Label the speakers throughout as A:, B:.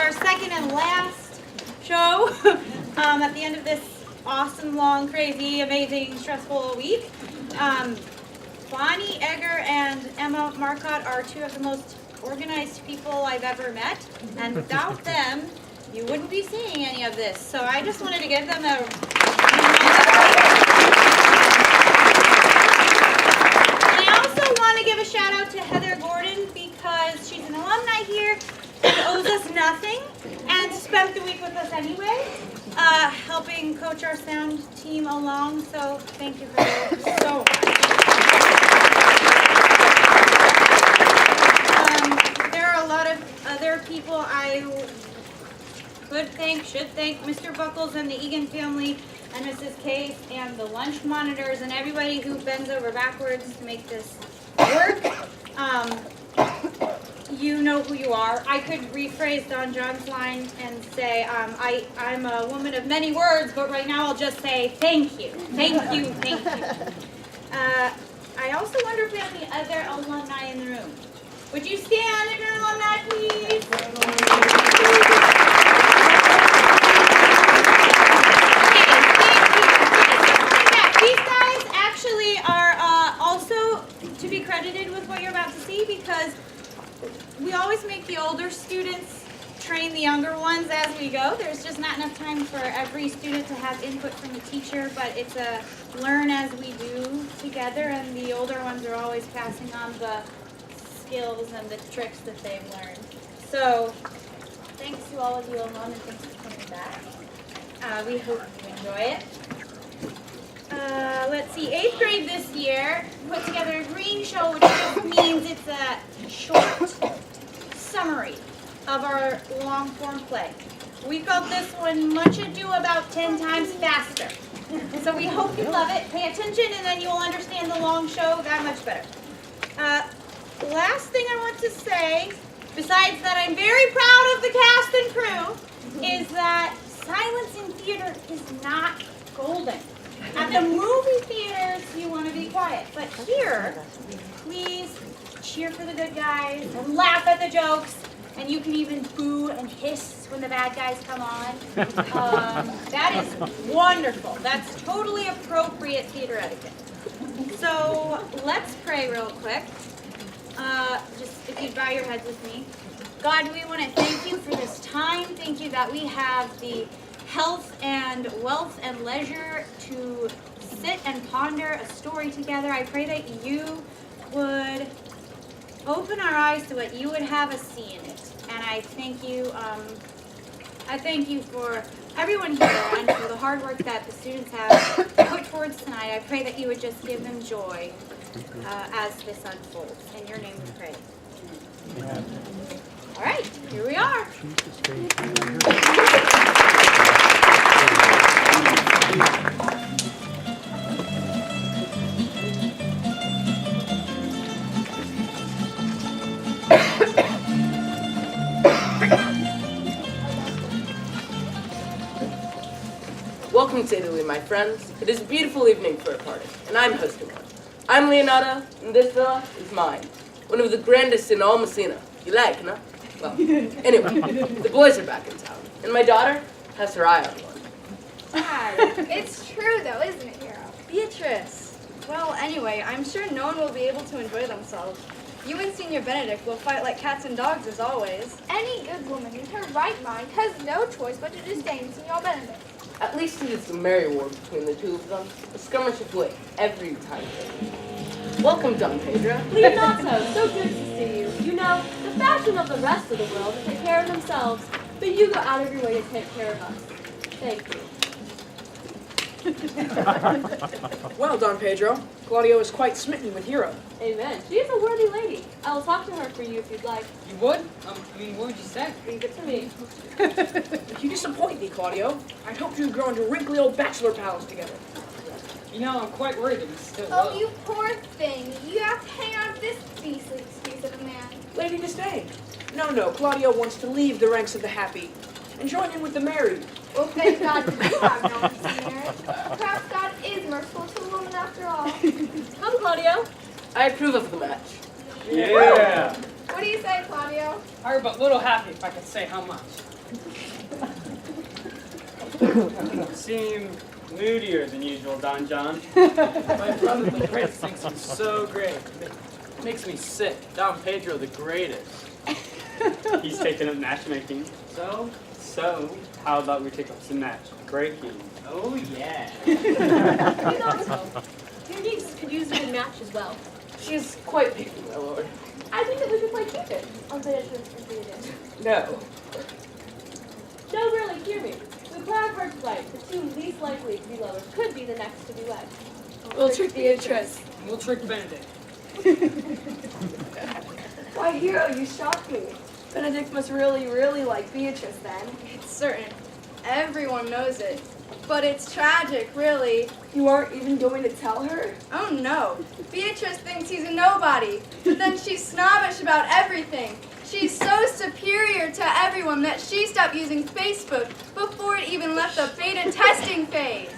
A: our second and last show at the end of this awesome, long, crazy, amazing, stressful week. Bonnie Egger and Emma Marcotte are two of the most organized people I've ever met, and without them, you wouldn't be seeing any of this. So I just wanted to give them a... And I also want to give a shout out to Heather Gordon because she's an alumni here and owes us nothing and spent the week with us anyway, helping coach our sound team along. So thank you, Heather, so much. There are a lot of other people I should thank Mr. Buckles and the Egan family and Mrs. Case and the lunch monitors and everybody who bends over backwards to make this work. You know who you are. I could rephrase Don John's line and say, I'm a woman of many words, but right now I'll just say thank you. Thank you, thank you. I also wonder if we have any other alumni in the room. Would you stand if you're an alumni, please? These guys actually are also to be credited with what you're about to see because we always make the older students train the younger ones as we go. There's just not enough time for every student to have input from the teacher, but it's a learn as we do together, and the older ones are always passing on the skills and the tricks that they've learned. So thanks to all of you alum and thanks for coming back. We hope you enjoy it. Let's see, 8th grade this year put together a green show, which just means it's a short summary of our long form play. We called this one Much Ado About 10 Times Faster. So we hope you love it. Pay attention and then you will understand the long show that much better. Last thing I want to say, besides that I'm very proud of the cast and crew, is that silence in theater is not golden. At the movie theaters, you want to be quiet. But here, please cheer for the good guys and laugh at the jokes. And you can even boo and hiss when the bad guys come on. That is wonderful. That's totally appropriate theater etiquette. So let's pray real quick. Just if you bow your heads with me. God, we want to thank you for this time. Thank you that we have the health and wealth and leisure to sit and ponder a story together. I pray that you would open our eyes to what you would have us see in it. And I thank you for everyone here and for the hard work that the students have put towards tonight. I pray that you would just give them joy as this unfolds. In your name we pray. Amen. All right, here we are.
B: Welcome to Italy, my friends. It is a beautiful evening for a party, and I'm hosting one. I'm Leonardo, and this villa is mine. One of the grandest in all Messina. You like, no? Well, anyway, the boys are back in town, and my daughter has her eye on one.
C: It's true, though, isn't it, Hero?
D: Beatrice. Well, anyway, I'm sure no one will be able to enjoy themselves. You and Senior Benedict will fight like cats and dogs, as always.
C: Any good woman in her right mind has no choice but to disdain Senor Benedict.
B: At least it is a merry war between the two of them. A skirmish of wit every time. Welcome, Don Pedro.
E: Leonardo, so good to see you. You know, the fashion of the rest of the world is to take care of themselves, but you go out of your way to take care of us. Thank you.
F: Well, Don Pedro, Claudio is quite smitten with Hero.
E: Amen. She is a worthy lady. I will talk to her for you if you'd like.
G: You would? What would you say?
E: Leave it to me.
F: You disappoint me, Claudio. I'd hoped you'd grow into wrinkly old bachelor pals together.
G: You know, I'm quite worried that he's still
C: Oh, you poor thing. You have to hang out with this beastly excuse of a man.
F: Lady Disdain. No, Claudio wants to leave the ranks of the happy and join in with the married.
C: Well, thank God you have no one to marriage. Perhaps God is merciful to a woman after all.
E: Come, Claudio.
B: I approve of the match.
G: Yeah.
C: What do do you say, Claudio?
G: I were but little happy if I could say how much.
H: You seem moodier than usual, Don John.
I: My brother the Great thinks he's so great. Makes me sick. Don Pedro the greatest.
H: He's taken up matchmaking.
I: So?
H: So, how about we take up some matchbreaking?
I: Oh yeah.
E: You thought so. Your niece could use a good match as well.
B: She is quite picky, my lord.
E: I think that we should play Cupid on Beatrice and Theodore.
B: No.
E: No, really, hear me. We play our cards right. The two least likely to be lovers could be the next to be wed.
D: We'll trick Beatrice.
G: We'll trick Benedict.
D: Why, Hero, you shocked me. Benedict must really like Beatrice then. It's certain. Everyone knows it. But it's tragic, really. You aren't even going to tell her? Oh, no. Beatrice thinks he's a nobody. But then she's snobbish about everything. She's so superior to everyone that she stopped using Facebook before it even left the beta testing phase.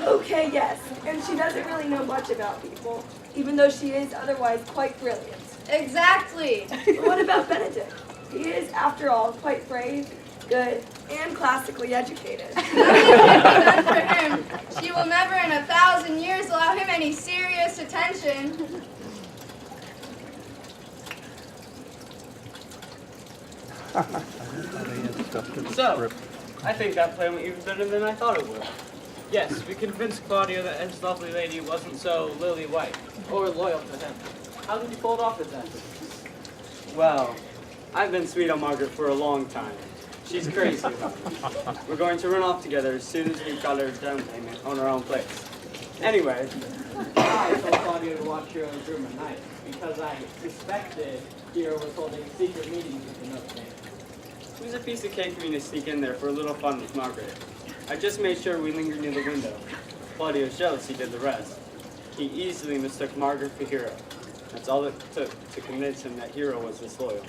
D: Okay, yes. And she doesn't really know much about people, even though she is otherwise quite brilliant. Exactly. But what about Benedict? He is, after all, quite brave, good, and classically educated. Nothing can be done for him. She will never in 1,000 years allow him any serious attention.
H: So, I think that plan went even better than I thought it would.
I: Yes, we convinced Claudio that his lovely lady wasn't so lily white or loyal to him. How did you pull it off exactly?
H: Well, I've been sweet on Margaret for a long time. She's crazy about me. We're going to run off together as soon as we've got our down payment on our own place. Anyway,
I: I told Claudio to watch Hero's room at night because I suspected Hero was holding secret meetings with another man.
H: it was a piece of cake for me to sneak in there for a little fun with Margaret. I just made sure we lingered near the window. Claudio's jealous, he did the rest. He easily mistook Margaret for Hero. That's all it took to convince him that Hero was disloyal.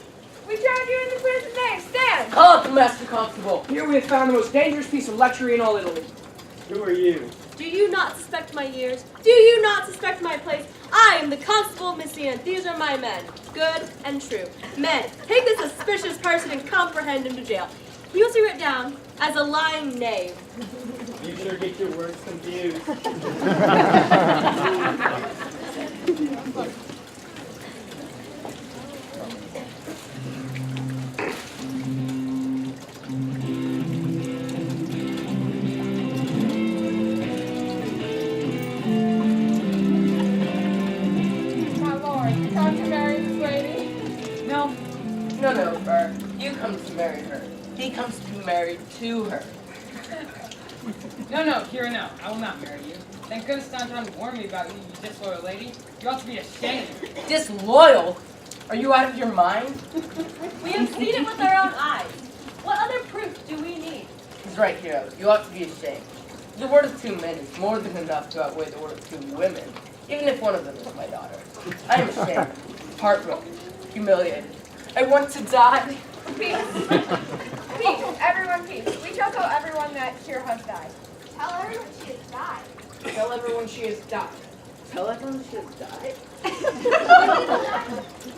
C: We found you in the prison name. Stand!
B: Call up the Master Constable.
F: Here we have found the most dangerous piece of lechery in all Italy.
H: Who are you?
E: Do you not suspect my years? Do you not suspect my place? I am the Constable of Messina, and these are my men, good and true. Men, take this suspicious person and comprehend him to jail. He will see written down as a lying knave.
H: You sure get your words confused.
B: No, Burr. You come to marry her. He comes to be married to her.
G: No, Hero, no. I will not marry you. Thank goodness Don John warned me about you, you disloyal lady. You ought to be ashamed.
B: Disloyal? Are you out of your mind?
E: We have seen it with our own eyes. What other proof do we need?
B: He's right, Hero. You ought to be ashamed. The word of 2 men is more than enough to outweigh the word of 2 women, even if one of them is my daughter. I am ashamed, heartbroken, humiliated. I want to die.
C: Peace. Peace. Everyone peace. We shall tell everyone that Hero has died.
D: Tell everyone she has died.
F: Tell everyone she has died.
B: Tell everyone she has died.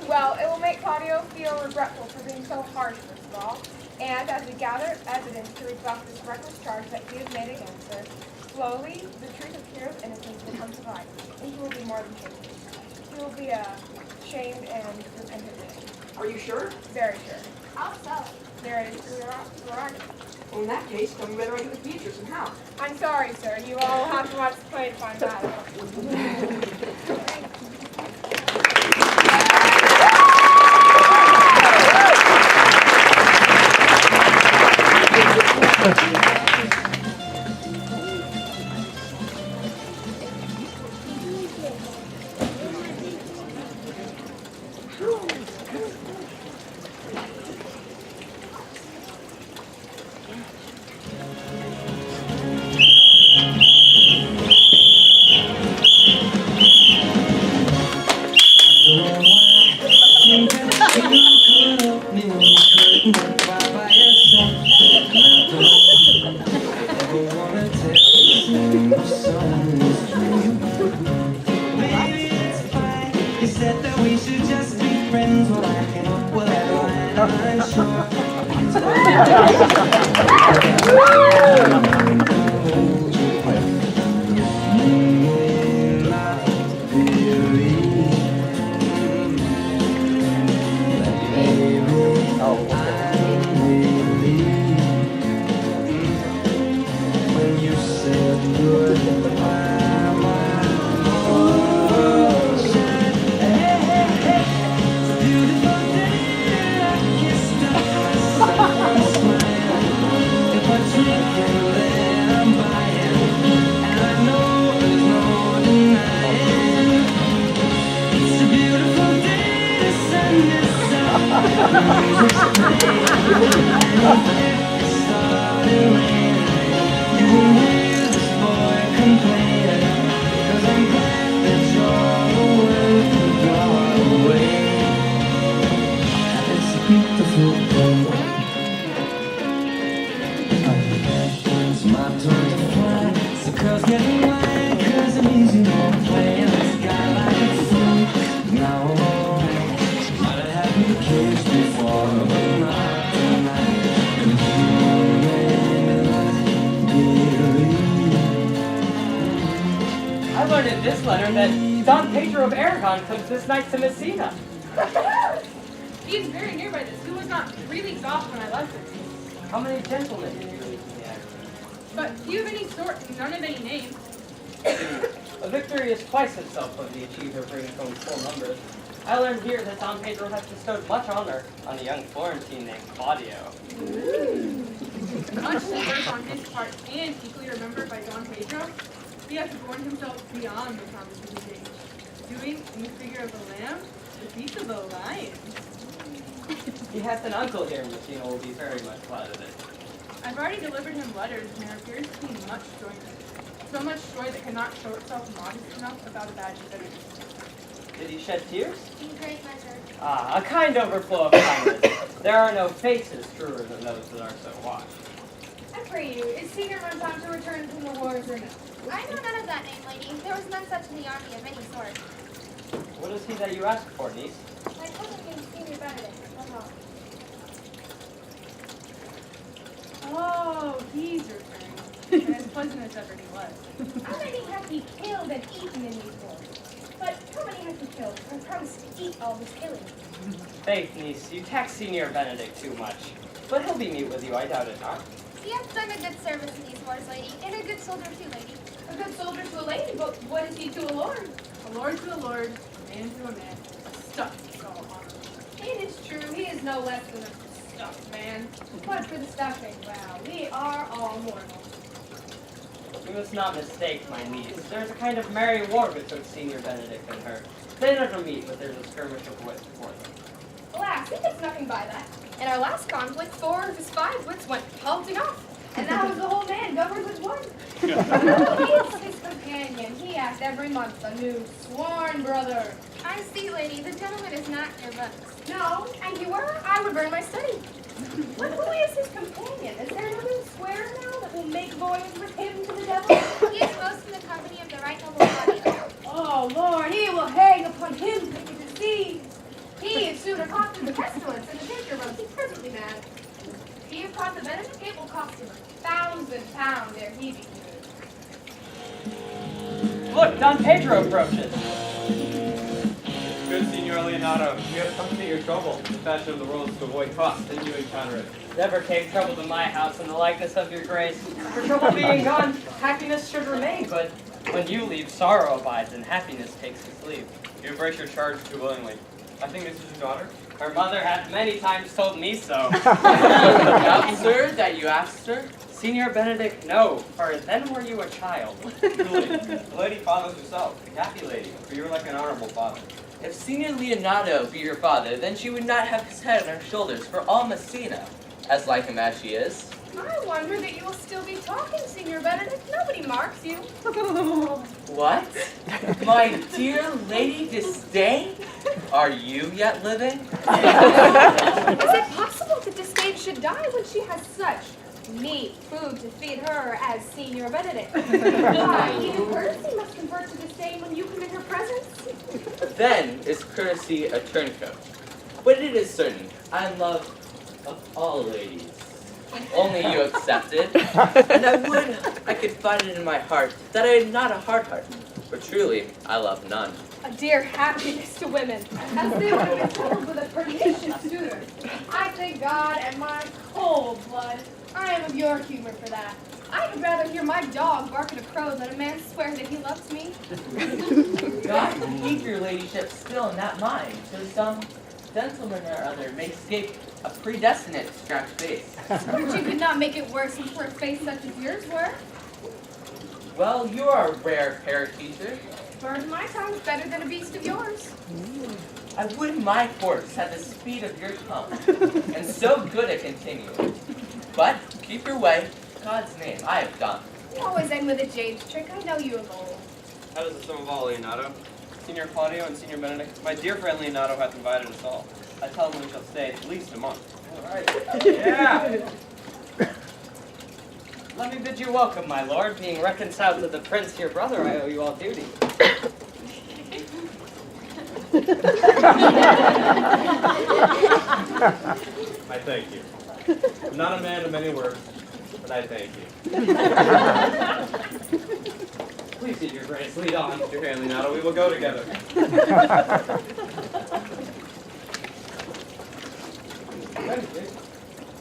C: Well, it will make Claudio feel regretful for being so harsh, first of all. And as we gather evidence to rebuff this reckless charge that he has made against her, slowly the truth of Hero's innocence will come to light, and he will be more than shamed. He will be shamed and repentant.
F: Are you sure?
C: Very sure.
D: How so?
C: There is prerogative.
F: Well, in that case, tell me better argue with Beatrice and how.
C: I'm sorry, sir. You all will have to watch the play to find out.
G: I learned in this letter that Don Pedro of Aragon comes this night to Messina.
C: He is very near by this. He was not really exhausted when I left him.
G: How many gentlemen did you leave me at?
C: But few of any sort, and none of any name.
G: A victory is twice itself when the achiever brings home full numbers. I learned here that Don Pedro has bestowed much honor on a young Florentine named Claudio.
C: Much labor on his part, and equally remembered by Don Pedro, he has borne himself beyond the promise of his age, doing, in the figure of a lamb, the feat of a lion.
G: He has an uncle here in Messina who will be very much glad of it.
C: I've already delivered him letters, and there appears to be much joy in it. So much joy that cannot show itself modest enough about a badge of bitterness.
G: Did he shed tears?
J: In great measure.
G: Ah, a kind overflow of kindness. There are no faces truer than those that are so washed.
C: I pray you, is Senior Montauk to return from the wars or no?
J: I know none of that name, lady. There was none such in the army of any sort.
G: What is he that you ask for, niece?
J: My cousin named Senior Benedict. That's all.
C: Oh, he's returning. And as pleasant as ever he was.
K: How many have he killed and eaten in these wars? But how many has he killed and promised to eat all this killing?
G: Faith, niece, you tax Senior Benedict too much. But he'll be mute with you, I doubt it not.
J: He has done a good service in these wars, lady, and a good soldier too, lady.
K: A good soldier to a lady, but what is he to a lord?
C: A lord to a lord, a man to a man. Stuff is all honorable.
K: It is true, he is no less than a stuffed man. But for the stuffing, well, we are all mortal.
G: You must not mistake, my niece. There's a kind of merry war betwixt Senior Benedict and her. They never meet, but there's a skirmish of wits before them.
K: Alas, he gets nothing by that.
C: In our last conflict, 4 of his 5 wits went pelting off.
K: And that was the whole man governed with one. He is his companion. He asked every month a new sworn brother.
J: I see, lady, the gentleman is not in your books.
K: No, and you were, I would burn my study. But who is his companion? Is there no new square now that will make voyage with him to the devil?
J: He is most in the company of the right noble Claudio.
K: Oh, Lord, he will hang upon him to be deceived. He is sooner caught than the pestilence, and the danger runs him presently mad. If he have caught the Benedict, it will cost him £1,000 ere he be cured.
G: Look, Don Pedro approaches.
H: Good, Signor Leonardo. We have come to your trouble. The fashion of the world is to avoid cost, and you encounter it.
G: Never came trouble to my house in the likeness of your grace. For trouble being gone, happiness should remain, but when you leave, sorrow abides, and happiness takes its leave.
H: You embrace your charge too willingly. I think this is your daughter?
G: Her mother hath many times told me so.
B: Doubt, sir, that you asked her?
G: Senior Benedict, no, for then were you a child.
H: Truly, the lady fathers herself, the happy lady, for you are like an honorable father.
B: If Senior Leonardo be your father, then she would not have his head on her shoulders for all Messina, as like him as she is.
K: I wonder that you will still be talking, Senior Benedict. Nobody marks you.
B: What? My dear Lady Disdain? Are you yet living?
K: Is it possible that Disdain should die when she has such meat food to feed her as Senior Benedict? Why, even courtesy must convert to Disdain when you come in her presence.
B: Then is courtesy a turncoat.
L: but it is certain I am loved of all ladies. Only you excepted. And I would I could find it in my heart that I am not a hard heart, for truly I love none.
K: A dear happiness to women, as they would have been filled with a pernicious suitor. I thank God and my cold blood, I am of your humor for that. I would rather hear my dog bark at a crow than a man swear that he loves me.
L: God, keep your ladyship still in that mind, so some gentleman or other may escape a predestinate scratch face.
K: But you could not make it worse for a face such as yours were.
L: Well, you are a rare pair, teacher.
K: Bird of my tongue is better than a beast of yours.
L: I would my horse had the speed of your tongue, and so good a continuance. But keep your way. God's name, I have done.
K: You always end with a James trick. I know you of old.
H: How does the sum of all, Leonardo? Senior Claudio and Senior Benedict, my dear friend Leonardo hath invited us all. I tell him we shall stay at least a month.
G: All right. Yeah. Let me bid you welcome, my lord. Being reconciled to the prince, your brother, I owe you all duty.
M: I thank you. I'm not a man of many words, but I thank you.
H: Please, did your grace, lead on. Your hand, Leonardo, we will go together.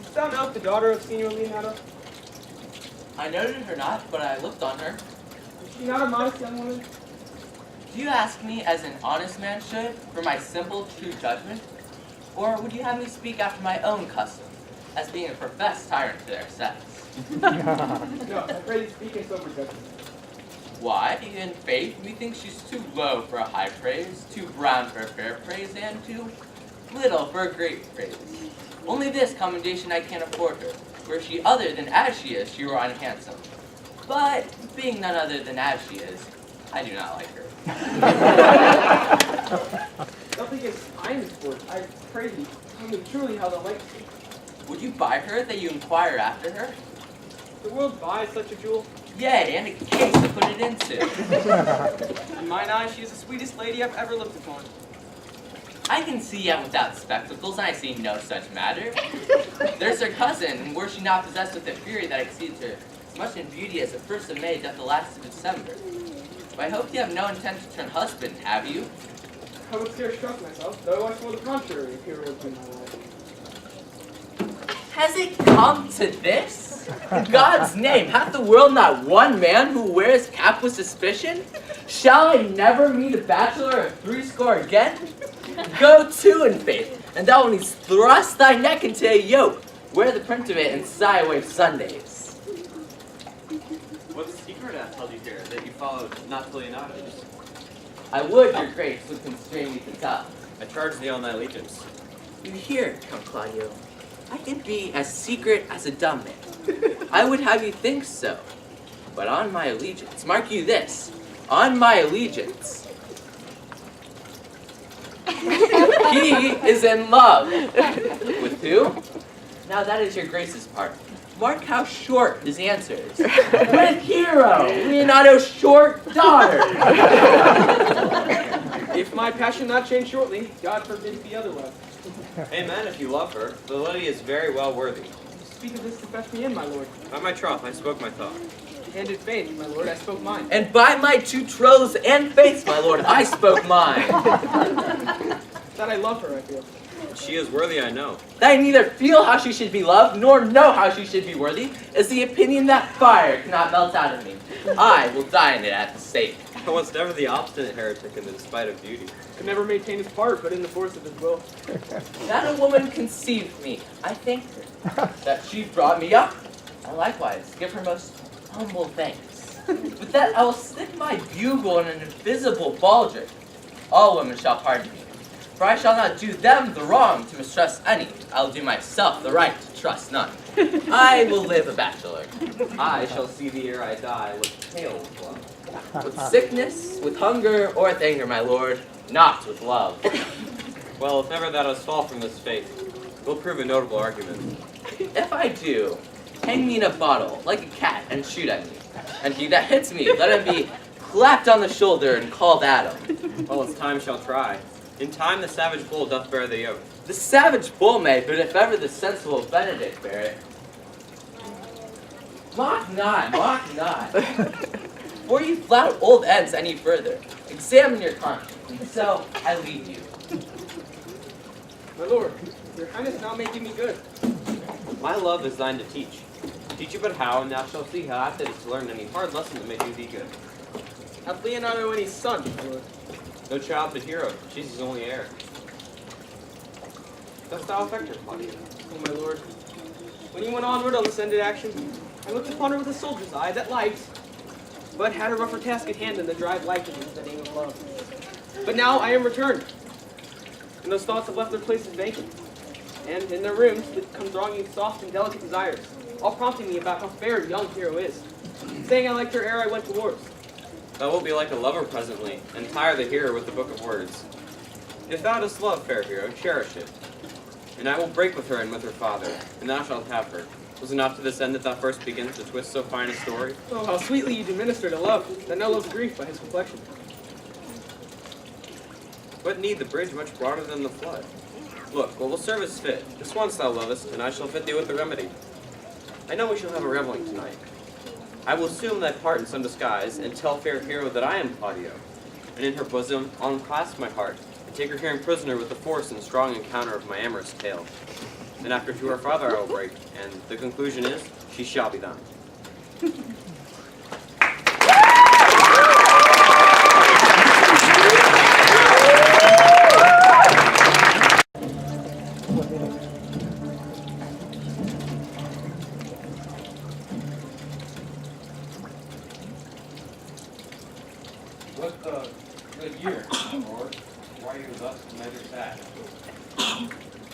G: Is thou not the daughter of Senior Leonardo?
L: I noted her not, but I looked on her.
G: Is she not a modest young woman?
L: Do you ask me as an honest man should, for my simple, true judgment? Or would you have me speak after my own custom, as being a professed tyrant to their sex?
G: No, I pray you speak in sober judgment.
L: Why, in faith, methinks she's too low for a high praise, too brown for a fair praise, and too little for a great praise. Only this commendation I can't afford her. Were she other than as she is, she were unhandsome. But, being none other than as she is, I do not like her.
G: Nothing is kind for it. I pray thee, tell me truly how thou likest me.
L: Would you buy her that you inquire after her?
G: The world buys such a jewel?
L: Yea, and a case to put it into.
H: In mine eyes, she is the sweetest lady I've ever looked upon.
L: I can see yet without spectacles, and I see no such matter. There's her cousin, and were she not possessed with a fury that exceeds her, as much in beauty as the 1st of May doth the last of December. But I hope you have no intent to turn husband, have you?
G: I would scarce trust myself, though I swore the contrary if hero was in my life.
L: Has it come to this? In God's name, hath the world not one man who wears cap with suspicion? Shall I never meet a bachelor of 80 again? Go to in faith, and thou needs thrust thy neck into a yoke, wear the print of it, and sigh away Sundays.
H: What secret hath held you here, that you followed not to Leonardo's?
L: I would, your grace, would constrain me to tell.
H: I charge thee on thy allegiance.
L: You hear, Count Claudio, I can be as secret as a dumb man. I would have you think so. But on my allegiance, mark you this, on my allegiance, he is in love. With who? Now that is your grace's part. Mark how short his answer is. With Hero, Leonardo's short daughter.
G: If my passion not change shortly, God forbid it be otherwise.
H: Amen, if you love her. The lady is very well worthy.
G: Speak of this to fetch me in, my lord.
H: By my troth, I spoke my thought.
G: And in faith, my lord, I spoke mine.
L: And by my two troths and faiths, my lord, I spoke mine.
G: That I love her, I feel.
H: She is worthy, I know.
L: That I neither feel how she should be loved, nor know how she should be worthy, is the opinion that fire cannot melt out of me. I will die in it at the stake.
H: I was never the obstinate heretic in the despite of beauty.
G: Could never maintain his part, but in the force of his will.
L: That a woman conceived me, I thank her. That she brought me up, I likewise give her most humble thanks. But that I will stick my bugle in an invisible baldric. All women shall pardon me. For I shall not do them the wrong to mistrust any. I'll do myself the right to trust none. I will live a bachelor.
H: I shall see thee ere I die, with pale with love.
L: With sickness, with hunger, or with anger, my lord, not with love.
H: Well, if ever thou dost fall from this faith, will prove a notable argument.
L: If I do, hang me in a bottle, like a cat, and shoot at me. And he that hits me, let him be clapped on the shoulder and called Adam.
H: Well, as time shall try. In time the savage bull doth bear the oath.
L: The savage bull may, but if ever the sensible Benedict bear it. Mock not, mock not. Before you flout old ends any further, examine your conscience, and so I leave you.
N: My lord, your highness is now making me good.
O: My love is thine to teach. Teach you but how, and thou shalt see how apt it is to learn any hard lesson that may do thee good.
N: Hath Leonardo any son, my lord?
O: No child but Hero, she's his only heir. Dost thou affect her, Claudia?
N: Oh, my lord. When he went onward on this ended action, I looked upon her with a soldier's eye that liked, but had a rougher task at hand than the drive life in the name of love. But now I am returned, and those thoughts have left their places vacant, and in their rooms come thronging soft and delicate desires, all prompting me about how fair young Hero is, saying I liked her ere I went to wars.
O: Thou wilt be like a lover presently, and tire the hearer with the book of words. If thou dost love, fair Hero, cherish it. And I will break with her and with her father, and thou shalt have her. Was it not to this end that thou first begins to twist so fine a story?
N: Oh, how sweetly you do minister to love, that now loves grief by his complexion.
O: What need the bridge much broader than the flood? Look, what will serve as fit? This once thou lovest, and I shall fit thee with the remedy. I know we shall have a reveling tonight. I will assume thy part in some disguise, and tell fair Hero that I am Claudio, and in her bosom I'll unclasp my heart, and take her hearing prisoner with the force and strong encounter of my amorous tale. Then after to her father I will break, and the conclusion is, she shall be done.
M: What a good year, my lord. Why are you thus measure sad?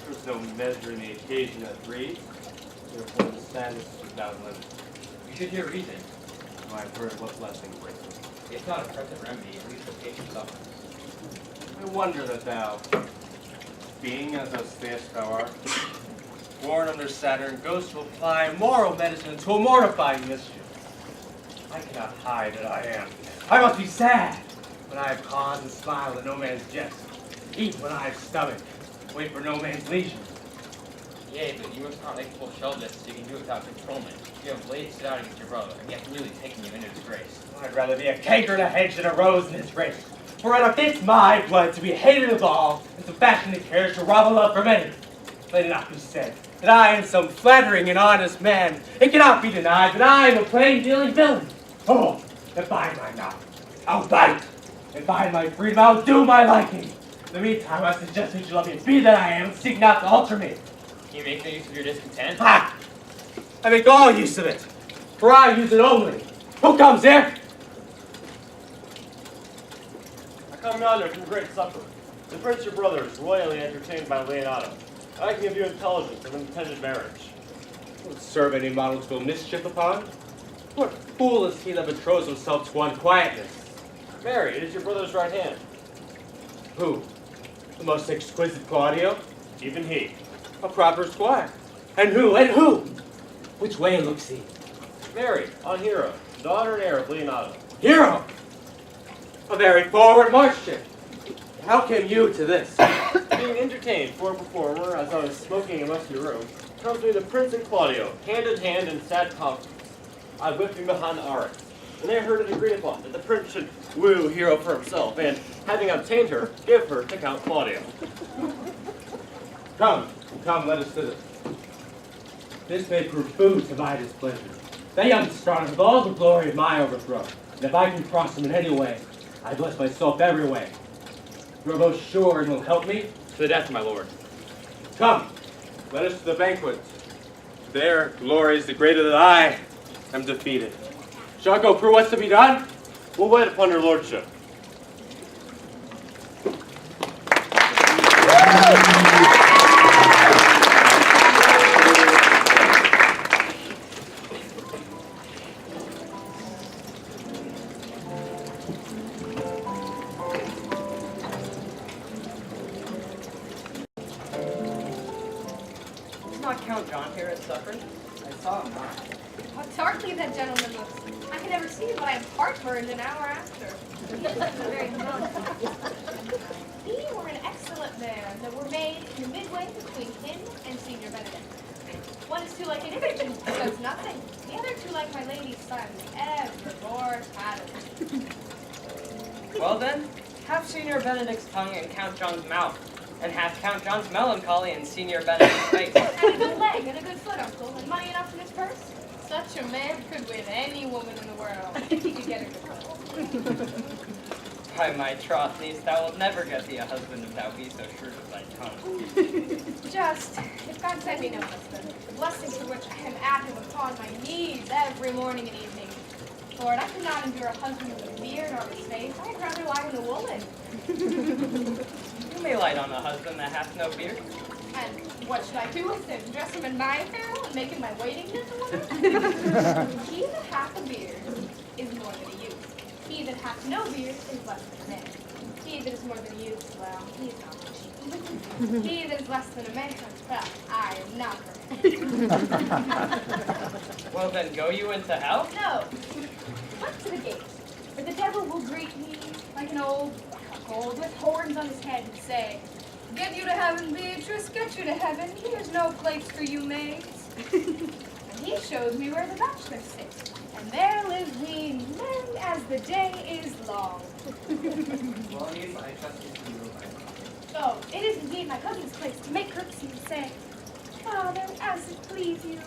M: There's no measuring the occasion that breeds. Therefore the sadness is without limit. You should hear reason. I have heard what blessing brings. It's not a present remedy, at least the patient suffers. I wonder that thou, being as thou sayest thou art, born under Saturn, goes to apply moral medicine to a mortifying mischief. I cannot hide that I am. I must be sad when I have cause and smile at no man's jest. Eat when I have stomach. Wait for no man's leisure.
P: Yea, but you must not make full show of this so you can do it without controlment. You have laid it out against your brother, and yet really taking you into disgrace.
M: I'd rather be a canker in a hedge than a rose in his race. For it fits my blood to be hated of all, and to fashion the cares to rob a love from any. Let it not be said that I am some flattering and honest man. It cannot be denied that I am a plain-dealing villain. Oh, if I my mouth, I'll bite. If I my freedom, I'll do my liking. In the meantime, I suggest that you let me be that I am, and seek not to alter me.
P: You make no use of your discontent?
M: Ha! I make all use of it, for I use it only. Who comes here?
Q: I come yonder from great supper. The prince your brother is royally entertained by Leonardo. I can give you intelligence of intended marriage.
M: Will serve any model to build mischief upon? What fool is he that betroths himself to unquietness?
Q: Mary, it is your brother's right hand.
M: Who? The most exquisite Claudio?
Q: Even he.
M: A proper squire. And who? And who? Which way looks he?
Q: Mary, on Hero, daughter and heir of Leonardo.
M: Hero! A very forward marcher. How came you to this?
Q: Being entertained for a performer as I was smoking in a musty room, comes me the prince and Claudio, hand in hand in sad conference. I whipped him behind the arras, and they heard it agreed upon that the prince should woo Hero for himself, and, having obtained her, give her to Count Claudio.
M: Come, let us visit. This may prove food to my displeasure. That young starter with all the glory of my overthrow, and if I can cross him in any way, I bless myself every way. You are most sure and will help me?
Q: To the death, my lord.
M: Come, let us to the banquet. There, glory is the greater that I am defeated. Shall I go through what's to be done?
Q: We'll wait upon your lordship.
G: Is not Count John here at supper? I saw him not.
K: How darkly that gentleman looks. I can never see, but I am heartburned an hour after. Very He were an excellent man that were made in the midway between him and Senior Benedict. One is too like an image and says nothing. The other too like my lady's son, ever more tattered.
G: Well then, have Senior Benedict's tongue in Count John's mouth, and have Count John's melancholy in Senior Benedict's face.
K: And a good leg and a good foot, uncle, and money enough in his purse. Such a man could win any woman in the world if he could get a good foot.
G: By my troth, niece, thou wilt never get thee a husband if thou be so shrewd of thy tongue.
K: Just, if God send me no husband, the blessing for which I am at him upon my knees every morning and evening. Lord, I could not endure a husband with a beard on his face. I'd rather lie in a woolen.
G: You may light on a husband that hath no beard.
K: And what should I do with him? Dress him in my apparel and make him my waiting gentlewoman? He that hath a beard is more than a youth. He that hath no beard is less than a man. He that is more than a youth, well, he is not much. He that is less than a man, well, I am not for him.
G: Well then, go you into hell?
K: No. Up to the gate, where the devil will greet me like an old cuckold with horns on his head and say, "Get you to heaven, Beatrice, get you to heaven. Here's no place for you maids." And he shows me where the bachelors sit, and there live we, merry as the day is long.
P: Well, niece, I trust you to do it.
K: Oh, it is indeed my cousin's place to make courtesy and say, "Father, as it please you."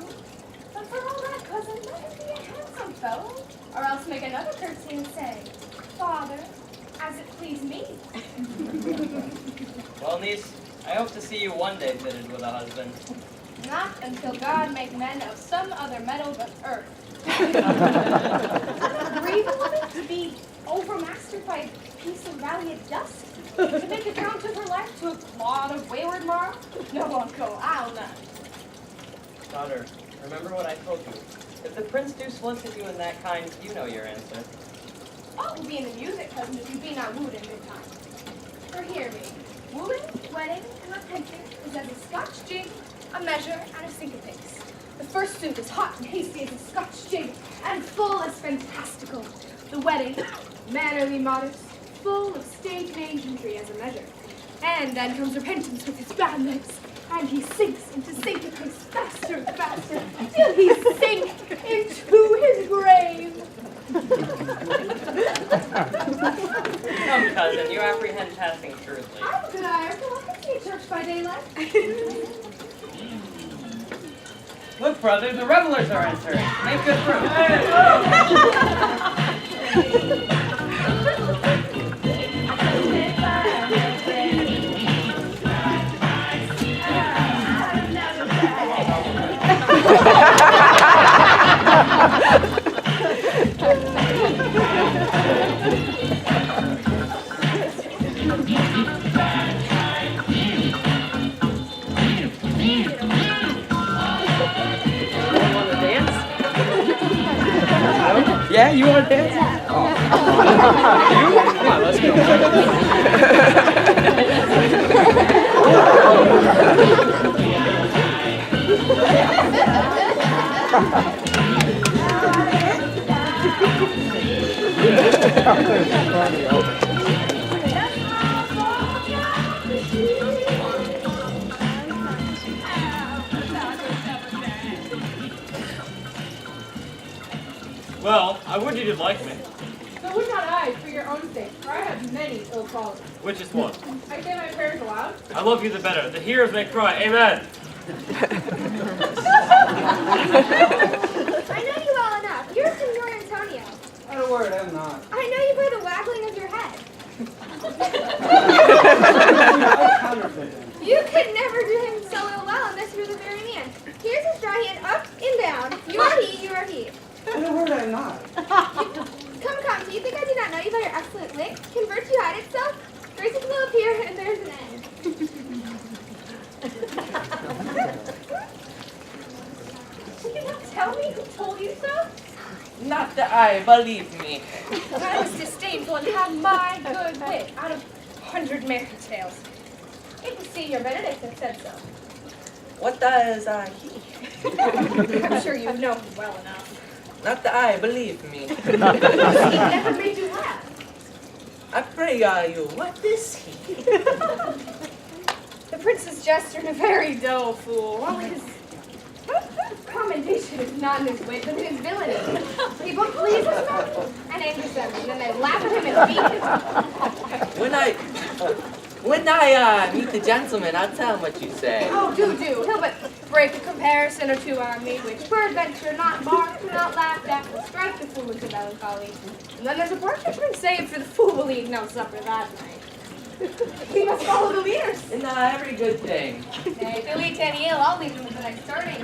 K: But for all that, cousin, let him be a handsome fellow, or else make another courtesy and say, "Father, as it please me."
G: Well, niece, I hope to see you one day fitted with a husband.
K: Not until God make men of some other metal but earth. Grieve a woman to be overmastered by a piece of valiant dust? To make account of her life to a clod of wayward marl? No, uncle, I'll not.
G: Daughter, remember what I told you. If the prince do solicit you in that kind, you know your answer.
K: All will be in the music, cousin, if you be not wooed in good time. For hear me, wooing, wedding, and repentance is as a Scotch jig, a measure, and a syncopace. The first suit is hot and hasty as a Scotch jig, and full as fantastical. The wedding, mannerly modest, full of state and ancientry as a measure. And then comes repentance with his bad legs, and he sinks into syncopace faster and faster, till he sink into his grave.
G: Come, cousin, you apprehend passing shrewdly.
K: I'm a good Irishman. I can see a church by daylight.
G: Look, brother, the revelers are entering. Make good room. Yeah, you want to dance? Yeah. Oh. You? Come on, let's go.
Q: Well, I would you did like me.
C: So would not I, for your own sake, for I have many ill qualities.
Q: Which is one?
C: I say my prayers aloud.
Q: I love you the better. The hearers may cry, amen.
J: I know you well enough. You're Senor Antonio.
I: Not a word, I'm not.
J: I know you by the waggling of your head. You could never do him so ill well unless you were the very man. Here's his dry hand up and down. You are he, you are he.
I: Not a word, I'm not.
J: Come, do you think I do not know you by your excellent wit? Can virtue hide itself? Grace will appear, and there's an end.
K: Will you not tell me who told you so?
L: Not that I, believe me.
K: I was disdainful and had my good wit out of 100 merry tales. It was Senior Benedict that said so.
L: What does he?
K: I'm sure you know him well enough.
L: Not that I, believe me.
K: He never made you laugh.
L: I pray you, what is he?
K: The prince's jester and a very dull fool. All his commendation is not in his wit, but in his villainy. He both pleases men and angers them, and then they laugh at him and beat him.
L: When I meet the gentleman, I'll tell him what you say.
K: Oh, do. He'll but break a comparison or two on me, which peradventure not marked, not laughed at, will strike the fool into melancholy. And then there's a portrait saved for the fool will eat no supper that night. We must follow the leaders.
L: And every good thing.
K: Hey, if he'll eat any ill, I'll leave him with the next turning.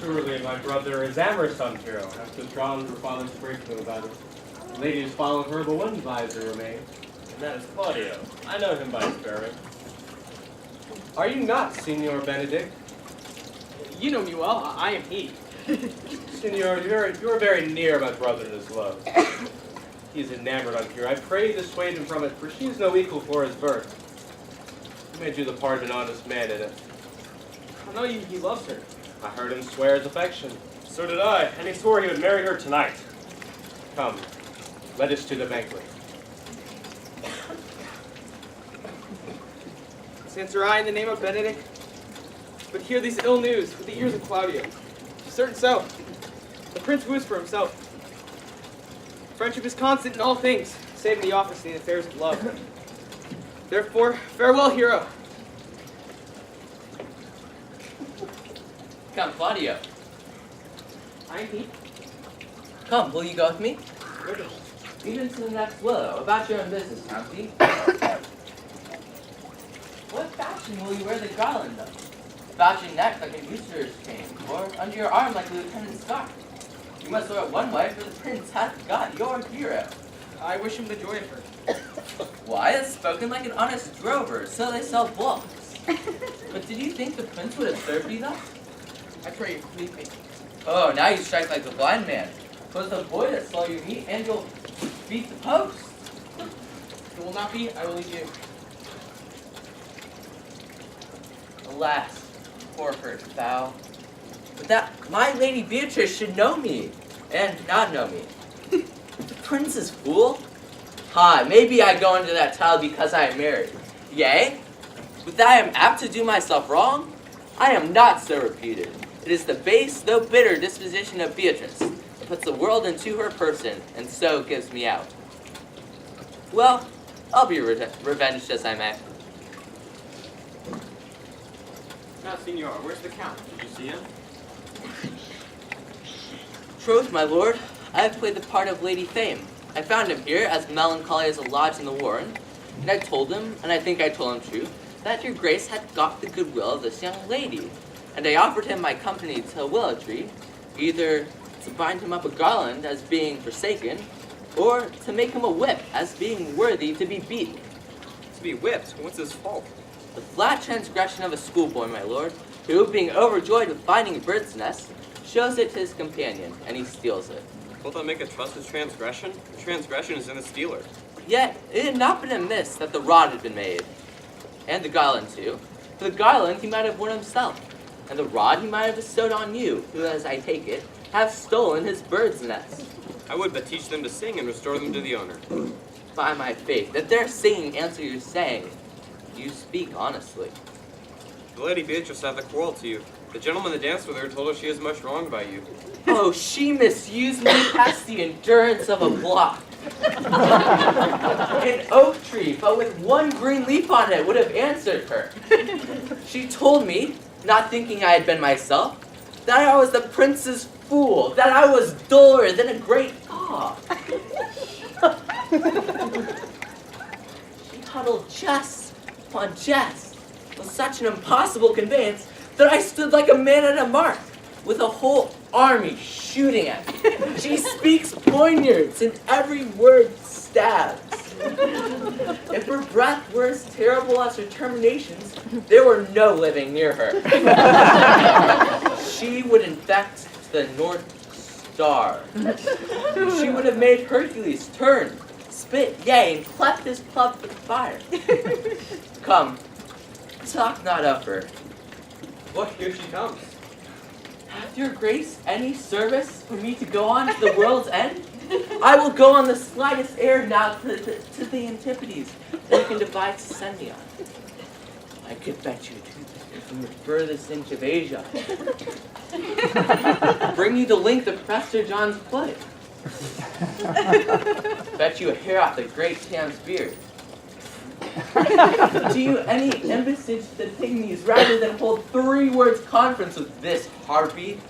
Q: Surely my brother is amorous on Hero, after withdrawn her father's breakthrough about it. The lady has followed her, but one advisor remains, and that is Claudio. I know him by his bearing. Are you not Signor Benedict?
N: You know me well. I am he.
Q: Signor, you are very near my brother in his love. He is enamored on Hero. I pray you dissuade him from it, for she is no equal for his birth. You may do the part of an honest man in it.
N: I know he loves her.
Q: I heard him swear his affection. So did I, and he swore he would marry her tonight. Come, let us to the banquet.
N: Answer I in the name of Benedict. But hear these ill news with the ears of Claudio. Certain so. The prince woos for himself. Friendship is constant in all things, save in the office and the affairs of love. Therefore, farewell, hero.
L: Come, Claudio.
N: I am he.
L: Come, will you go with me?
N: Whither?
L: Even to the next willow, about your own business, County. What fashion will you wear the garland of? About your neck like a usurer's chain, or under your arm like a lieutenant's scarf? You must wear it one way, for the prince hath got your hero.
N: I wish him the joy of her.
L: Why, it's spoken like an honest drover, so they sell books. But did you think the prince would have served you thus?
N: I pray you, leave me.
L: Oh, now you strike like the blind man. 'Twas the boy that saw you meet, and you'll beat the post.
N: It will not be, I will leave you.
L: Alas, poor hurt thou. But that my lady Beatrice should know me, and not know me. The prince's fool? Ha, maybe I go into that tile because I am married. Yea, but that I am apt to do myself wrong? I am not so reputed. It is the base, though bitter, disposition of Beatrice that puts the world into her person, and so gives me out. Well, I'll be revenged as I may.
H: Now, Signor, where's the Count? Did you see him?
L: Troth, my lord, I have played the part of Lady Fame. I found him here, as melancholy as a lodge in the warren, and I told him, and I think I told him true, that your grace had got the goodwill of this young lady, and I offered him my company to a willow tree, either to bind him up a garland as being forsaken, or to make him a whip as being worthy to be beaten.
O: To be whipped? What's his fault?
L: The flat transgression of a schoolboy, my lord, who, being overjoyed with finding a bird's nest, shows it to his companion, and he steals it.
O: Will that make a trusted transgression? The transgression is in the stealer.
L: Yet it had not been amiss that the rod had been made, and the garland too. For the garland he might have worn himself, and the rod he might have bestowed on you, who, as I take it, have stolen his bird's nest.
O: I would but teach them to sing and restore them to the owner.
L: By my faith, that their singing answer your saying, you speak honestly.
O: The Lady Beatrice hath a quarrel to you. The gentleman that danced with her told her she is much wronged by you.
L: Oh, she misused me past the endurance of a block. An oak tree, but with one green leaf on it, would have answered her. She told me, not thinking I had been myself, that I was the prince's fool, that I was duller than a great dog. She huddled jest upon jest with such an impossible conveyance that I stood like a man at a mark, with a whole army shooting at me. She speaks poignards, and every word stabs. If her breath were as terrible as her terminations, there were no living near her. She would infect the North Star. She would have made Hercules turn, spit, yea, and cleft his club with fire. Come, talk not of her.
O: Look, here she comes.
L: Hath your grace any service for me to go on to the world's end? I will go on the slightest errand now to the Antipodes that you can devise to send me on. I could bet you from the furthest inch of Asia. Bring you the length of Prester John's foot. Bet you a hair off the great Tam's beard. Do you any embassage to Pygmies rather than hold 3 words conference with this harpy?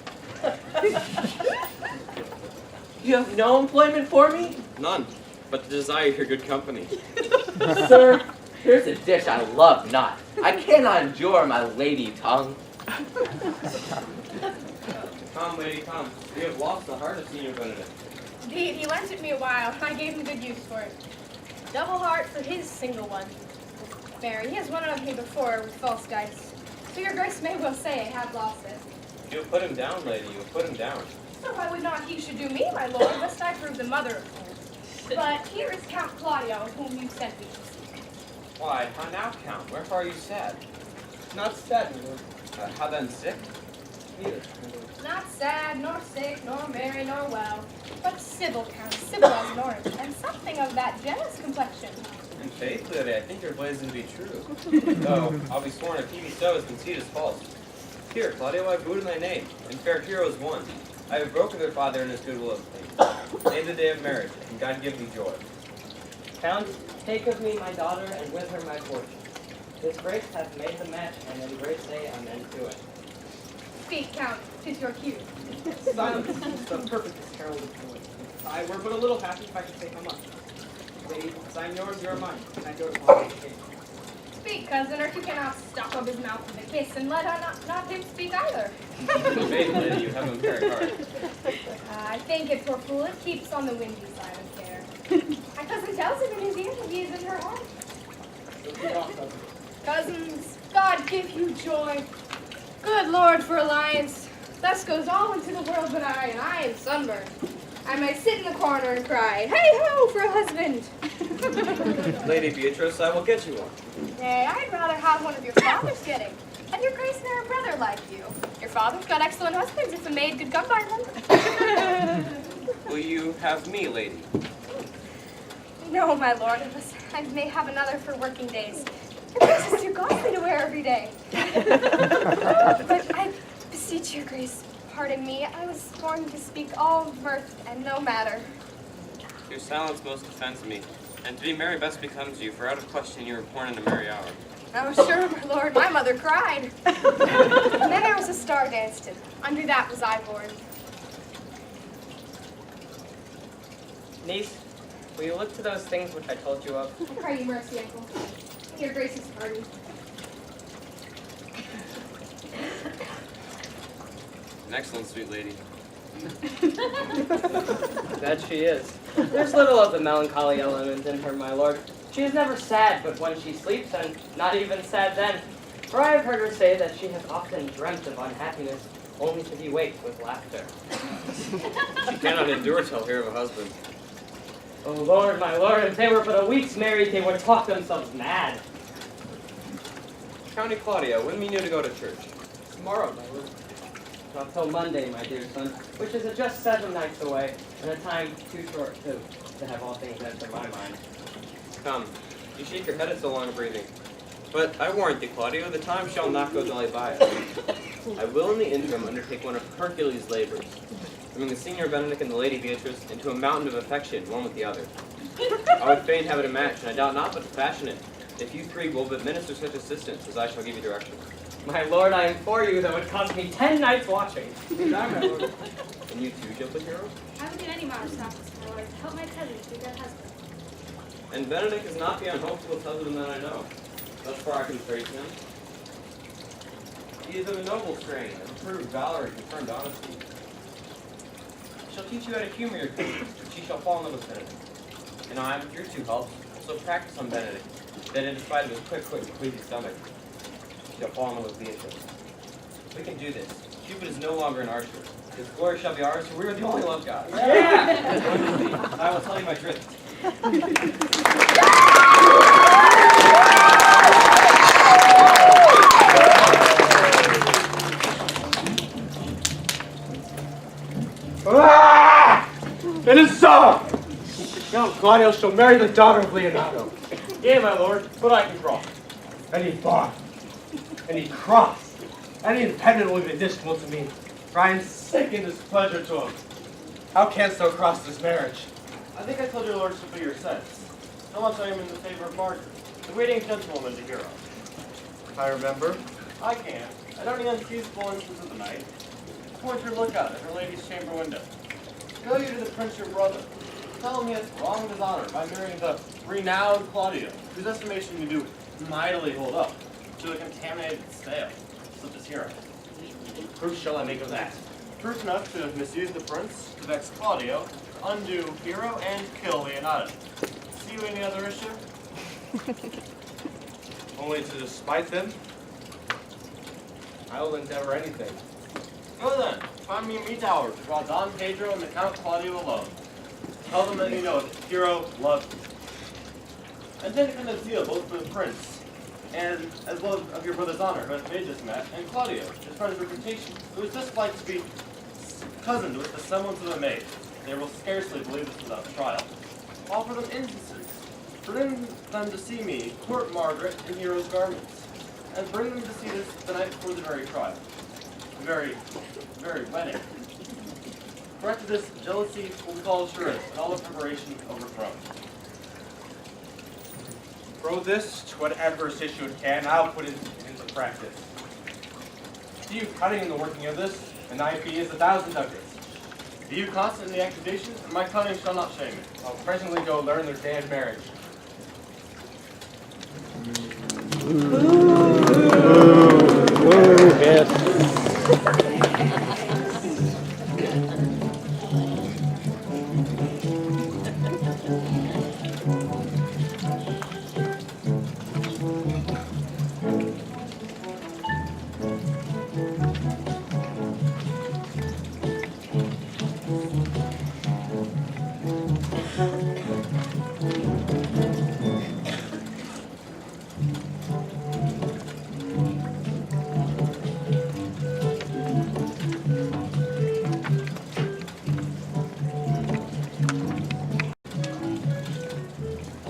L: You have no employment for me?
O: None, but to desire your good company.
L: Sir, here's a dish I love not. I cannot endure my lady tongue.
O: Come, lady, come. We have lost the heart of Senior Benedict.
K: Indeed, he lent it me a while, and I gave him good use for it. Double heart for his single one. Mary, he has won it of me before with false dice. So your grace may well say I have lost it.
O: You have put him down, lady. You have put him down.
K: So why would not he should do me, my lord, lest I prove the mother of fools? But here is Count Claudio, whom you sent me to seek.
O: Why, how now, Count? Wherefore are you sad?
N: Not sad, my lord.
O: How then, sick?
N: Neither.
K: Not sad, nor sick, nor merry, nor well, but civil, Count, civil as an orange, and something of that jealous complexion.
O: In faith, lady, I think your blazing to be true. Though, I'll be sworn if he be so, his conceit is false. Here, Claudio, I have booed in thy name, and fair heroes won. I have broken their father in his goodwill of things. Name the day of marriage, and God give thee joy.
G: Count, take of me my daughter, and with her my fortune. His grace hath made the match, and in great say amen to it.
K: Speak, Count, 'tis your cue.
N: Silence is the perfectest herald of joy. I were but a little happy if I could say how much. Lady, as I am yours, you are mine, and I go to follow the king.
K: Speak, cousin, or you cannot stop up his mouth with a kiss, and let not him speak either.
O: Faith, lady, you have him very hard.
K: I think it, poor fool, it keeps on the windy side of there. My cousin tells him in his ear that he is in her heart. Cousins, God give you joy. Good Lord for alliance. Thus goes all into the world but I, and I am sunburned. I might sit in the corner and cry, hey-ho for a husband.
O: Lady Beatrice, I will get you one.
K: Nay, I'd rather have one of your father's getting. And your grace ne'er a brother like you. Your father's got excellent husbands if a maid could come by them.
O: Will you have me, lady?
K: No, my lord, unless I may have another for working days. Your grace is too costly to wear every day. But I beseech your grace, pardon me. I was born to speak all mirth and no matter.
O: Your silence most offends me, and to be merry best becomes you, for out of question you were born in a merry hour.
K: I was sure, my lord, my mother cried. And then there was a star danced in. Under that was I born.
G: Niece, will you look to those things which I told you of?
K: I pray you mercy, uncle. Your grace's pardon.
O: An excellent sweet lady.
G: That she is. There's little of the melancholy element in her, my lord. She is never sad but when she sleeps, and not even sad then. For I have heard her say that she has often dreamt of unhappiness, only to be waked with laughter.
O: She cannot endure till hear of a husband.
G: Oh Lord, my lord, if they were but a week's married, they would talk themselves mad.
O: County Claudio, when mean you to go to church?
N: Tomorrow, my lord.
G: Not till Monday, my dear son, which is just 7 nights away, and a time too short to have all things enter my mind.
O: Come, you shake your head at so long breathing. But I warrant thee, Claudio, the time shall not go dully by us. I will in the interim undertake one of Hercules' labors, bringing the Senior Benedict and the Lady Beatrice into a mountain of affection, one with the other. I would fain have it a match, and I doubt not but to fashion it, if you three will but minister such assistance as I shall give you direction.
G: My lord, I implore you, that would cost me 10 nights watching.
O: And you too, gentle hero?
K: I would do any amount of sacrifice, my lord, to help my cousin to their husband.
O: And Benedict is not the unhopeful husband that I know. Thus far I can praise him. He is of a noble strain, of approved valor and confirmed honesty. I shall teach you how to humor your cousin, but she shall fall in love with Benedict. And I, with your 2 helps, will so practice on Benedict, that in spite of his quick, queasy stomach, she shall fall in love with Beatrice. We can do this. Cupid is no longer an archer. His glory shall be ours, for we are the only love gods. Yeah! I will tell you my drift.
R: Count Claudio shall marry the daughter of Leonardo.
Q: Yea, my lord, but I can cross.
R: And he thought, and he crossed, and he intended will be distasteful to me, for I am sick in displeasure to him. How canst thou cross this marriage?
Q: I think I told your lordship of your sense. So much I am in the favor of Margaret, the waiting gentlewoman to hero.
R: I remember.
Q: I can, at any unseasonable instance of the night, point your lookout at her lady's chamber window. Go you to the prince your brother. Tell him he has wronged his honor by marrying the renowned Claudio, whose estimation you do mightily hold up, to a contaminated stale, such as hero.
R: Proof shall I make of that?
Q: Proof enough to misuse the prince, to vex Claudio, to undo hero, and kill Leonardo. See you any other issue?
R: Only to despite them? I will endeavor anything.
Q: Go then, find me a meat hour to draw Don Pedro and the Count Claudio alone. Tell them that you know that hero loves you. And then kind of zeal both for the prince, and as well of your brother's honor, who has made this match, and Claudio, his friend's reputation, who is just like to be cousined with the semblance of a maid. They will scarcely believe this without trial. Offer them instances. Bring them to see me, court Margaret in hero's garments, and bring them to see this the night before the very trial. The very wedding. For after this, jealousy will call assurance, and all the preparation overthrown.
R: Throw this to what adverse issue it can, I'll put it into practice. See you cunning in the working of this, and thy fee is 1,000 ducats.
Q: Be you constant in the accusation, and my cunning shall not shame me.
R: I'll presently go learn their day of marriage.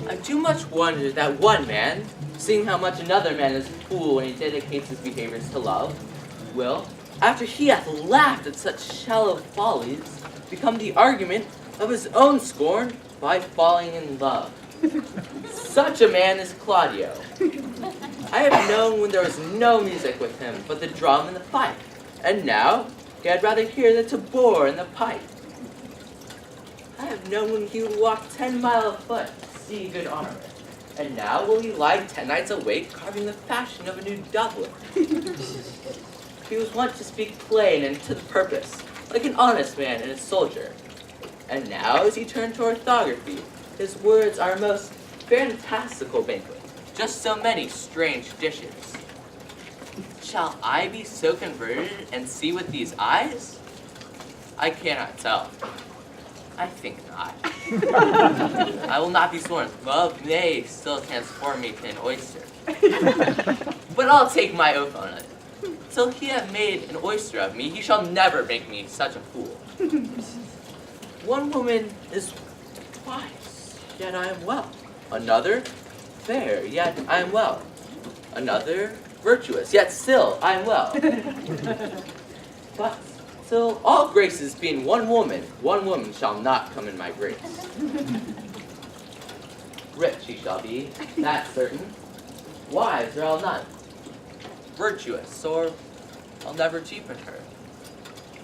L: I do much wonder that one man, seeing how much another man is a fool when he dedicates his behaviors to love, will, after he hath laughed at such shallow follies, become the argument of his own scorn by falling in love. Such a man is Claudio. I have known when there was no music with him but the drum and the fife, and now he had rather hear the tabor and the pipe. I have known when he would walk 10 miles afoot to see good armor, and now will he lie 10 nights awake carving the fashion of a new doublet. He was wont to speak plain and to the purpose, like an honest man and a soldier. And now as he turned to orthography, his words are a most fantastical banquet, just so many strange dishes. Shall I be so converted and see with these eyes? I cannot tell. I think not. I will not be sworn. Love may still transform me to an oyster. But I'll take my oath on it. Till he have made an oyster of me, he shall never make me such a fool. One woman is wise, yet I am well. Another, fair, yet I am well. Another, virtuous, yet still I am well. But till all graces be in one woman shall not come in my grace. Rich he shall be, that's certain. Wise, or I'll none. Virtuous, or I'll never cheapen her.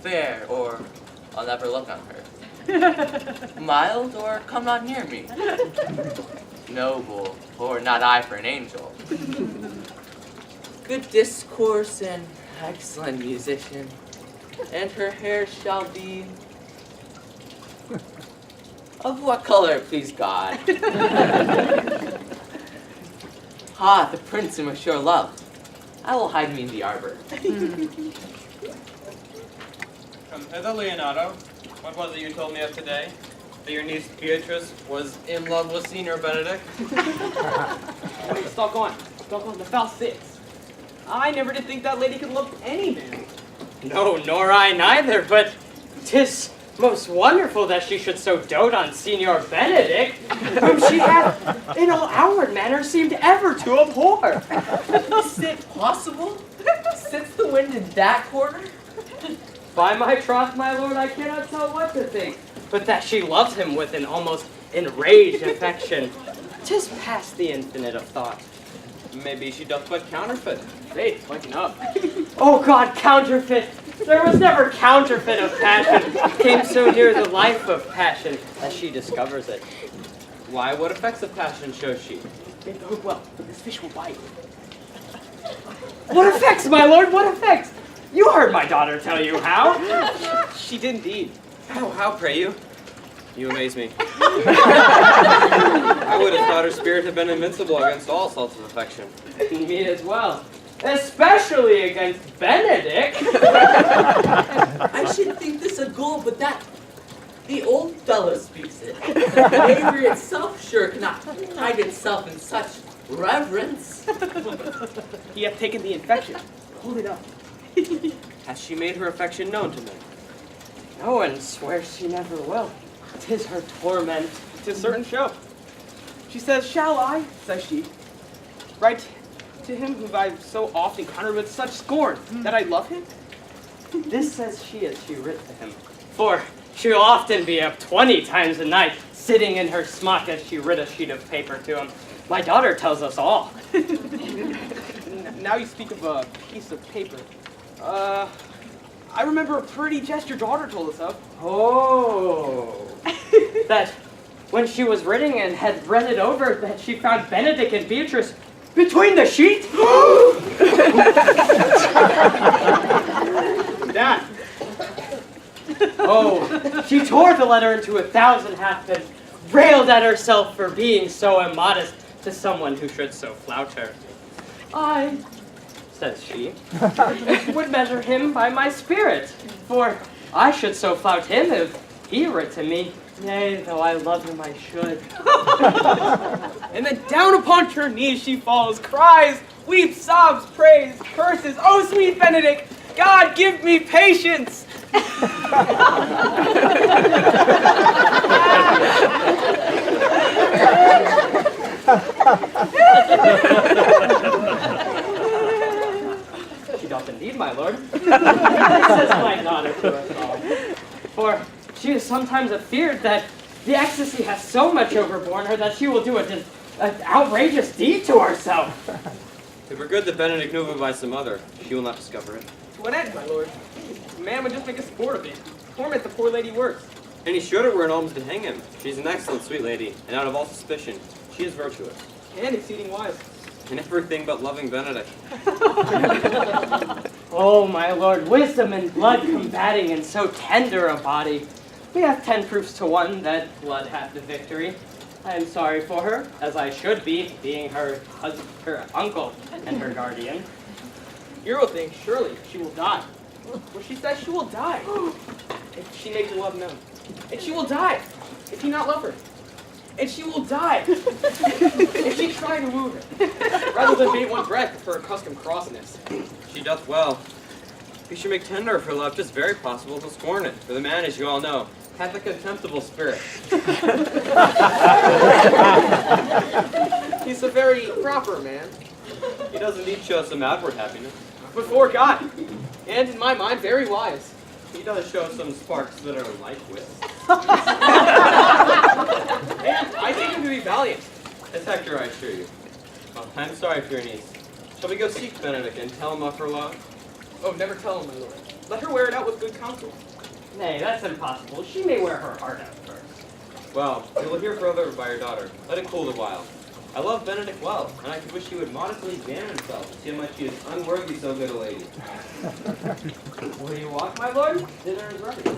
L: Fair, or I'll never look on her. Mild, or come not near me. Noble, or not I for an angel. Good discourse and excellent musician. And her hair shall be of what color, please God? Ah, the prince whom I sure love. I will hide me in the arbor.
O: Come hither, Leonardo. What was it you told me of today? That your niece Beatrice was in love with Senior Benedict?
N: Stalk on, the foul six. I never did think that lady could love any man.
O: No, nor I neither, but 'tis
G: Most wonderful that she should so dote on Signor Benedict, whom she hath in all outward manner seemed ever to abhor.
L: Is it possible? Sits the wind in that corner?
G: By my troth, my lord, I cannot tell what to think, but that she loves him with an almost enraged affection. 'Tis past the infinite of thought.
O: Maybe she doth but counterfeit.
N: Faith, waking up.
G: Oh God, counterfeit! There was never counterfeit of passion came so near the life of passion as she discovers it.
O: Why, what effects of passion shows she?
N: They bode well, but this fish will bite.
G: What effects, my lord, what effects? You heard my daughter tell you how.
N: She did indeed.
O: How, pray you? You amaze me. I would have thought her spirit had been invincible against all sorts of affection.
G: Me as well. Especially against Benedict.
L: I should think this a gull, but that the old fellow speaks it. Nature itself sure cannot hide itself in such reverence.
N: He hath taken the infection. Hold it up.
O: Has she made her affection known to me?
G: No one swears she never will. 'Tis her torment.
N: 'Tis certain show. She says, shall I, says she, write to him whom I've so often conquered with such scorn that I love him?
G: This says she as she writ to him. For she'll often be up 20 times a night, sitting in her smock as she writ a sheet of paper to him. My daughter tells us all.
N: Now you speak of a piece of paper. I remember a pretty jest your daughter told us of.
G: Oh. That when she was writing and had read it over, that she found Benedict and Beatrice between the sheets?
N: That.
G: Oh, she tore the letter into 1,000 halves and railed at herself for being so immodest to someone who should so flout her. I, says she, would measure him by my spirit, for I should so flout him if he writ to me. Nay, though I love him, I should.
N: And then down upon her knees she falls, cries, weeps, sobs, prays, curses. Oh, sweet Benedict, God, give me patience.
G: She doth indeed, my lord. Says my daughter to us all. For she is sometimes afeared that the ecstasy has so much overborne her that she will do an outrageous deed to herself.
O: If we're good that Benedict knew of it by some other, she will not discover it.
N: To an end, my lord. The man would just make a sport of it. Torment the poor lady worse.
O: And he showed her where it almost to hang him. She's an excellent sweet lady, and out of all suspicion, she is virtuous.
N: And exceeding wise.
O: And everything but loving Benedict.
G: Oh, my lord, wisdom and blood combating in so tender a body. We have 10 proofs to 1 that blood hath the victory. I am sorry for her, as I should be, being her uncle and her guardian.
N: Hero thinks surely she will die. For she says she will die if she makes her love known. And she will die if he not love her. And she will die if she try to woo her, rather than bait one breath with her accustomed crossness.
O: She doth well. We should make tender of her love, 'tis very possible to scorn it, for the man, as you all know, hath a contemptible spirit.
N: He's a very proper man.
O: He does indeed show some outward happiness.
N: Before God, and in my mind, very wise.
O: He does show some sparks that are like wit.
N: And I take him to be valiant.
O: It's Hector, I assure you. Well, I'm sorry for your niece. Shall we go seek Benedict and tell him of her love?
N: Oh, never tell him, my lord. Let her wear it out with good counsel.
G: Nay, that's impossible. She may wear her heart out first.
O: Well, you will hear further by your daughter. Let it cool a while. I love Benedict well, and I could wish he would modestly examine himself to see how much he is unworthy so good a lady.
G: Will you walk, my lord? Dinner is ready.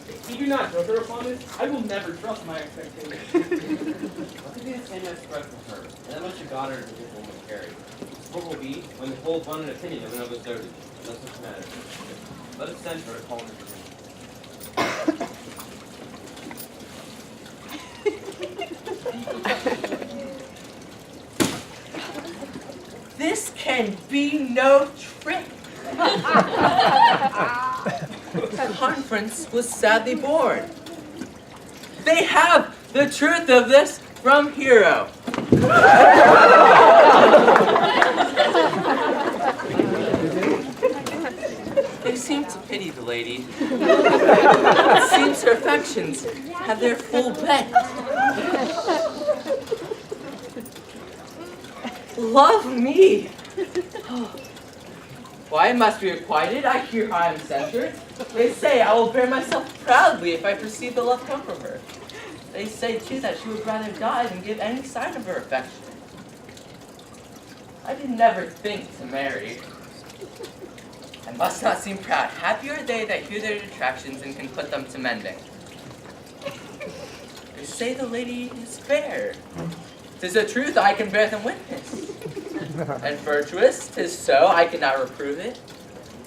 N: If he do not judge her upon this, I will never trust my expectations.
P: What could be the same expressed with her? And that much a daughter is a good woman carry. What will be when the full abundant opinion of another's dotage? That's what matters. Let us send her to call her.
L: This can be no trick. conference was sadly born. They have the truth of this from Hero. They seem to pity the lady. It seems her affections have their full bent. Love me! Why, I must be requited. I hear I am censured. They say I will bear myself proudly if I perceive the love come from her. They say, too, that she would rather die than give any sign of her affection. I did never think to marry. I must not seem proud. Happy are they that hear their detractions and can put them to mending. They say the lady is fair. 'Tis a truth, I can bear them witness. And virtuous, 'tis so, I cannot reprove it.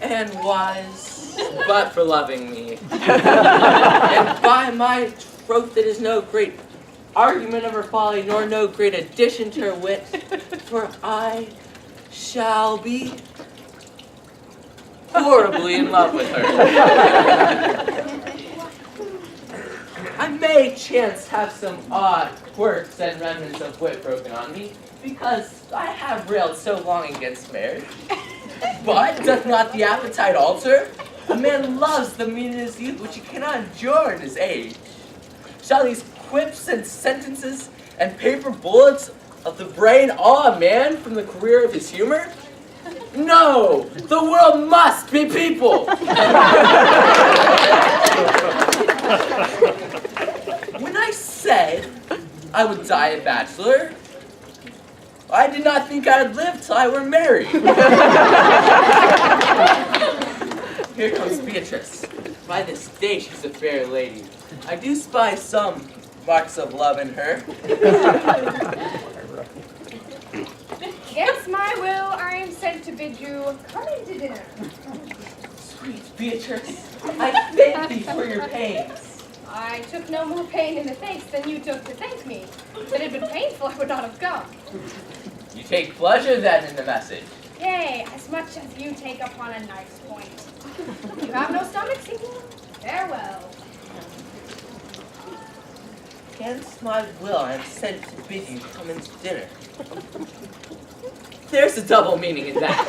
L: And wise, but for loving me. And by my troth, it is no great argument of her folly, nor no great addition to her wit, for I shall be horribly in love with her. I may chance have some odd quirks and remnants of wit broken on me, because I have railed so long against marriage. But doth not the appetite alter? A man loves the mean in his youth which he cannot endure in his age. Shall these quips and sentences and paper bullets of the brain awe a man from the career of his humor? No! The world must be people! When I said I would die a bachelor, I did not think I'd live till I were married. Here comes Beatrice. By this day she's a fair lady. I do spy some marks of love in her.
J: Against my will, I am sent to bid you come in to dinner.
L: Sweet Beatrice, I thank thee for your pains.
J: I took no more pain in the thanks than you took to thank me. If it had been painful, I would not have come.
L: You take pleasure then in the message.
J: Yea, as much as you take upon a knife's point. You have no stomach seeking? Farewell.
L: Against my will, I am sent to bid you come into dinner. There's a double meaning in that.